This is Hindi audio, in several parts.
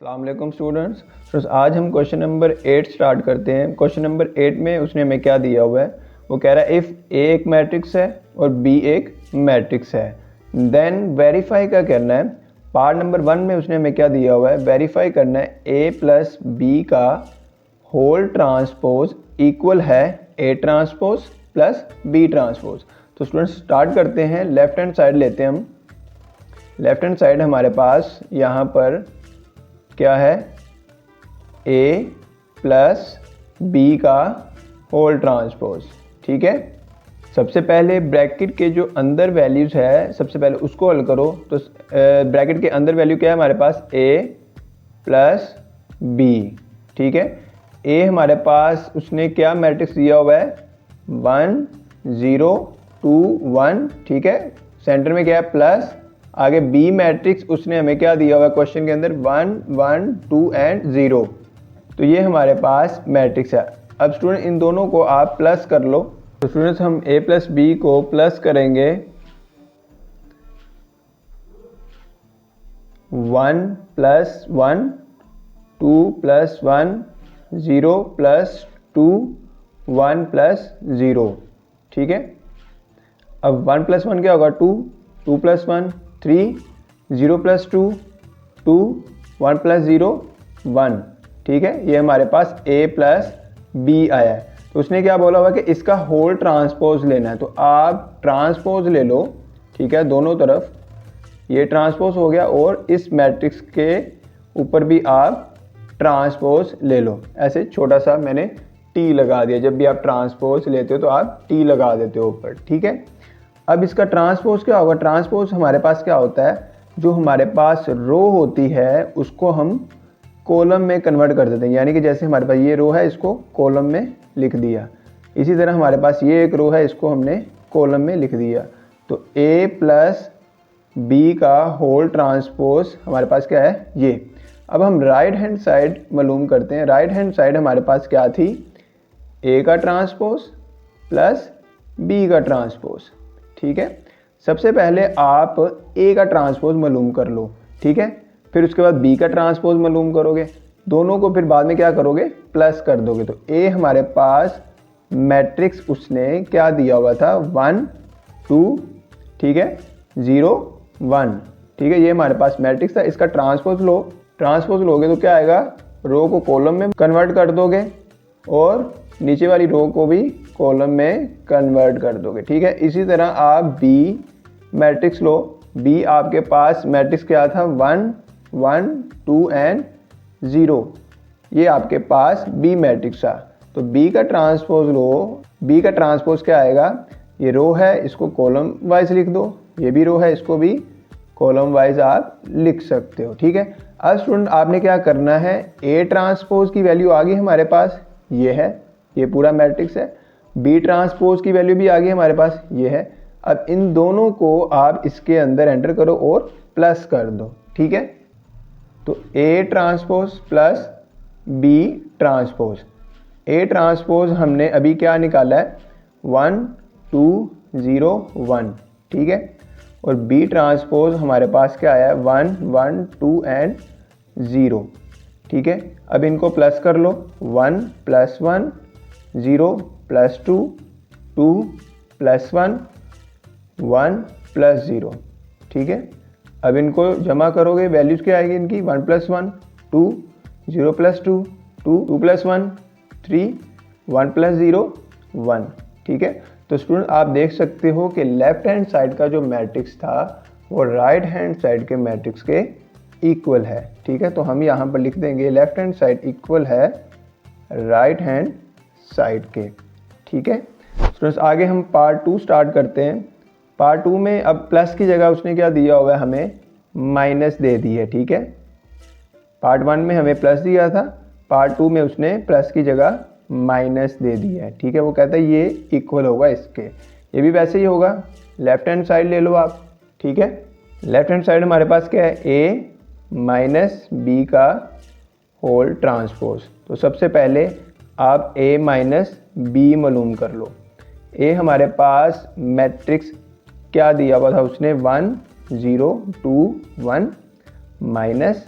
अस्सलाम वालेकुम स्टूडेंट्स। आज हम क्वेश्चन नंबर 8 स्टार्ट करते हैं। क्वेश्चन नंबर 8 में उसने हमें क्या दिया हुआ है, वो कह रहा है इफ़ ए एक मैट्रिक्स है और बी एक मैट्रिक्स है देन वेरीफाई का करना है। पार्ट नंबर 1 में उसने हमें क्या दिया हुआ है, वेरीफाई करना है ए प्लस बी का होल ट्रांसपोज इक्वल है A transpose plus B transpose. तो स्टूडेंट्स स्टार्ट करते हैं, लेफ्ट हैंड साइड लेते हैं हम। लेफ्ट हैंड साइड हमारे पास यहाँ पर क्या है, a प्लस बी का होल ट्रांसपोज। ठीक है, सबसे पहले ब्रैकेट के जो अंदर वैल्यूज़ है सबसे पहले उसको हल करो। तो ब्रैकेट के अंदर वैल्यू क्या है हमारे पास, a प्लस बी। ठीक है, a हमारे पास उसने क्या मैट्रिक्स दिया हुआ है, 1 0 2 1। ठीक है, सेंटर में क्या है प्लस, आगे बी मैट्रिक्स उसने हमें क्या दिया हुआ है क्वेश्चन के अंदर, 1 1 2 एंड 0। तो ये हमारे पास मैट्रिक्स है। अब स्टूडेंट इन दोनों को आप प्लस कर लो। तो स्टूडेंट्स हम a प्लस बी को प्लस करेंगे, 1 प्लस 1 2 प्लस 1 0 प्लस 2 1 प्लस 0। ठीक है, अब 1 प्लस 1 क्या होगा, 2 2 प्लस 1 3 0 प्लस 2 2 1 प्लस 0 1। ठीक है, ये हमारे पास a प्लस बी आया है। तो उसने क्या बोला हुआ कि इसका होल ट्रांसपोज लेना है, तो आप ट्रांसपोज ले लो। ठीक है, दोनों तरफ ये ट्रांसपोज हो गया और इस मैट्रिक्स के ऊपर भी आप ट्रांसपोज ले लो। ऐसे छोटा सा मैंने टी लगा दिया, जब भी आप ट्रांसपोज लेते हो तो आप टी लगा देते हो ऊपर। ठीक है, अब इसका ट्रांसपोज क्या होगा, ट्रांसपोज हमारे पास क्या होता है, जो हमारे पास रो होती है उसको हम कॉलम में कन्वर्ट कर देते हैं। यानी कि जैसे हमारे पास ये रो है, इसको कॉलम में लिख दिया। इसी तरह हमारे पास ये एक रो है, इसको हमने कॉलम में लिख दिया। तो a प्लस बी का होल ट्रांसपोज हमारे पास क्या है, ये। अब हम राइट हैंड साइड मालूम करते हैं। राइट हैंड साइड हमारे पास क्या थी, a का ट्रांसपोज प्लस b का ट्रांसपोज। ठीक है, सबसे पहले आप a का ट्रांसपोज मालूम कर लो। ठीक है, फिर उसके बाद b का ट्रांसपोज मालूम करोगे, दोनों को फिर बाद में क्या करोगे, प्लस कर दोगे। तो a हमारे पास मैट्रिक्स उसने क्या दिया हुआ था, 1 2 ठीक है 0 1। ठीक है, ये हमारे पास मैट्रिक्स था। इसका ट्रांसपोज लो, ट्रांसपोज लोगे तो क्या आएगा, रो को कॉलम में कन्वर्ट कर दोगे और नीचे वाली रो को भी कॉलम में कन्वर्ट कर दोगे। ठीक है, इसी तरह आप बी मैट्रिक्स लो। बी आपके पास मैट्रिक्स क्या था, 1 1 2 एंड 0। ये आपके पास बी मैट्रिक्स था। तो बी का ट्रांसपोज लो। बी का ट्रांसपोज क्या आएगा, ये रो है इसको कॉलम वाइज लिख दो, ये भी रो है इसको भी कॉलम वाइज आप लिख सकते हो। ठीक है, अब स्टूडेंट आपने क्या करना है, ए ट्रांसपोज की वैल्यू आ गई हमारे पास, ये है, ये पूरा मैट्रिक्स है। बी ट्रांसपोज की वैल्यू भी आ गई हमारे पास, ये है। अब इन दोनों को आप इसके अंदर एंटर करो और प्लस कर दो। ठीक है, तो A transpose plus B transpose. A transpose हमने अभी क्या निकाला है, 1 2 0 1। ठीक है, और बी ट्रांसपोज हमारे पास क्या आया है, 1 1 2 एंड 0। ठीक है, अब इनको प्लस कर लो, 1 प्लस 1 0 प्लस 2 2 प्लस 1 1 प्लस 0। ठीक है, अब इनको जमा करोगे, वैल्यूज़ क्या आएगी इनकी, 1 प्लस 1 2 0 प्लस 2 2 2 प्लस 1 3 1 प्लस 0 1। ठीक है, तो स्टूडेंट आप देख सकते हो कि लेफ्ट हैंड साइड का जो मैट्रिक्स था वो राइट हैंड साइड के मैट्रिक्स के इक्वल है। ठीक है, तो हम यहाँ पर लिख देंगे लेफ्ट हैंड साइड इक्वल है राइट हैंड साइड के। ठीक है स्टूडेंट्स, आगे हम पार्ट 2 स्टार्ट करते हैं। पार्ट 2 में अब प्लस की जगह उसने क्या दिया हुआ है, हमें माइनस दे दी है। ठीक है, पार्ट 1 में हमें प्लस दिया था, पार्ट 2 में उसने प्लस की जगह माइनस दे दी है। ठीक है, वो कहता है ये इक्वल होगा इसके, ये भी वैसे ही होगा। लेफ्ट हैंड साइड ले लो आप। ठीक है, लेफ्ट हैंड साइड हमारे पास क्या है, a माइनस बी का होल ट्रांसपोज। तो सबसे पहले आप a माइनस बी मालूम कर लो। a हमारे पास मैट्रिक्स क्या दिया हुआ था उसने, 1 0 2 1 माइनस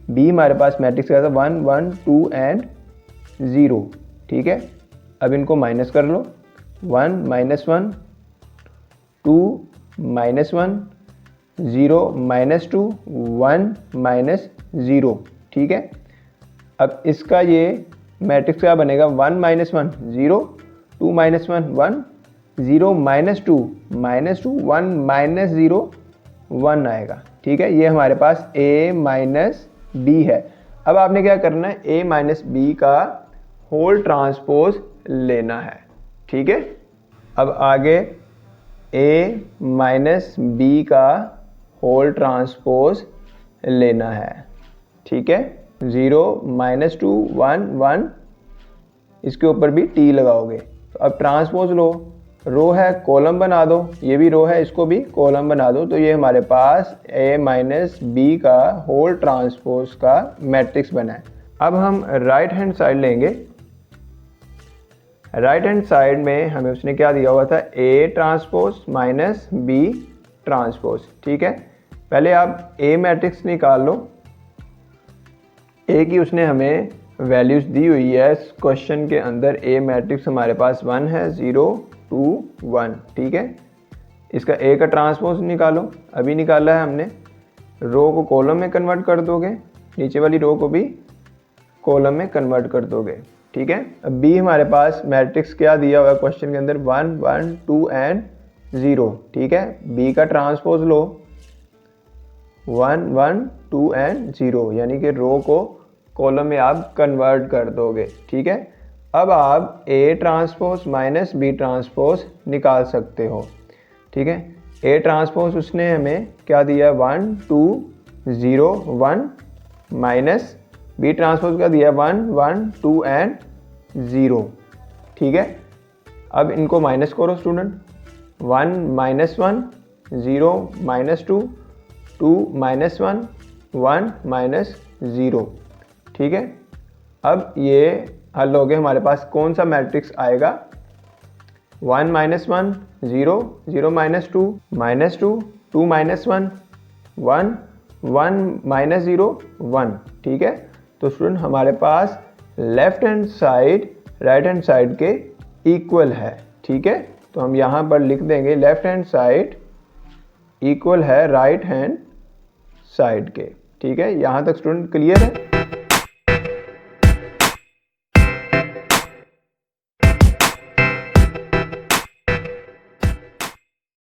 बी हमारे पास मैट्रिक्स क्या था 1 1 2 एंड 0, ठीक है। अब इनको माइनस कर लो, 1 -1 2 -1 0 -2 1 -0, ठीक है। अब इसका ये मैट्रिक्स क्या बनेगा 1 -1 0 2 -1 1 0 -2 1 -0 1 आएगा, ठीक है। ये हमारे पास a माइनस बी है। अब आपने क्या करना है, a माइनस बी का होल ट्रांसपोज लेना है, ठीक है। अब आगे a माइनस बी का होल ट्रांसपोज लेना है, ठीक है। 0 -2 1 1, इसके ऊपर भी t लगाओगे। तो अब ट्रांसपोज लो, रो है कॉलम बना दो, ये भी रो है इसको भी कॉलम बना दो। तो ये हमारे पास a माइनस बी का होल ट्रांसपोज का मैट्रिक्स बना है। अब हम राइट हैंड साइड लेंगे। राइट हैंड साइड में हमें उसने क्या दिया हुआ था, a transpose minus b transpose, ठीक है। पहले आप a मैट्रिक्स निकाल लो। a की उसने हमें वैल्यूज दी हुई है इस क्वेश्चन के अंदर। a मैट्रिक्स हमारे पास 1 है 0 2 1, ठीक है। इसका a का ट्रांसपोज निकालो, अभी निकाला है हमने। रो को कॉलम में कन्वर्ट कर दोगे, नीचे वाली रो को भी कॉलम में कन्वर्ट कर दोगे, ठीक है। अब b हमारे पास मैट्रिक्स क्या दिया हुआ है क्वेश्चन के अंदर 1 1 2 एंड 0, ठीक है। b का ट्रांसपोज लो 1 1 2 एंड 0, यानी कि रो को कॉलम में आप कन्वर्ट कर दोगे, ठीक है। अब आप a transpose minus B transpose निकाल सकते हो, ठीक है। a ट्रांसपोज उसने हमें क्या दिया 1 2 0 1 माइनस बी ट्रांसपोज का दिया 1 1 2 एंड 0, ठीक है। अब इनको माइनस करो स्टूडेंट, 1 -1 0 -2 2 -1 1 -0, ठीक है। अब ये हल हो गए। हमारे पास कौन सा मैट्रिक्स आएगा, 1 -1 0 0 -2 -2 2 -1 1 1 -0 1, ठीक है। तो स्टूडेंट हमारे पास left hand side right hand side के इक्वल है, ठीक है। तो हम यहाँ पर लिख देंगे लेफ्ट हैंड साइड इक्वल है राइट हैंड साइड के, ठीक है। यहाँ तक स्टूडेंट क्लियर है।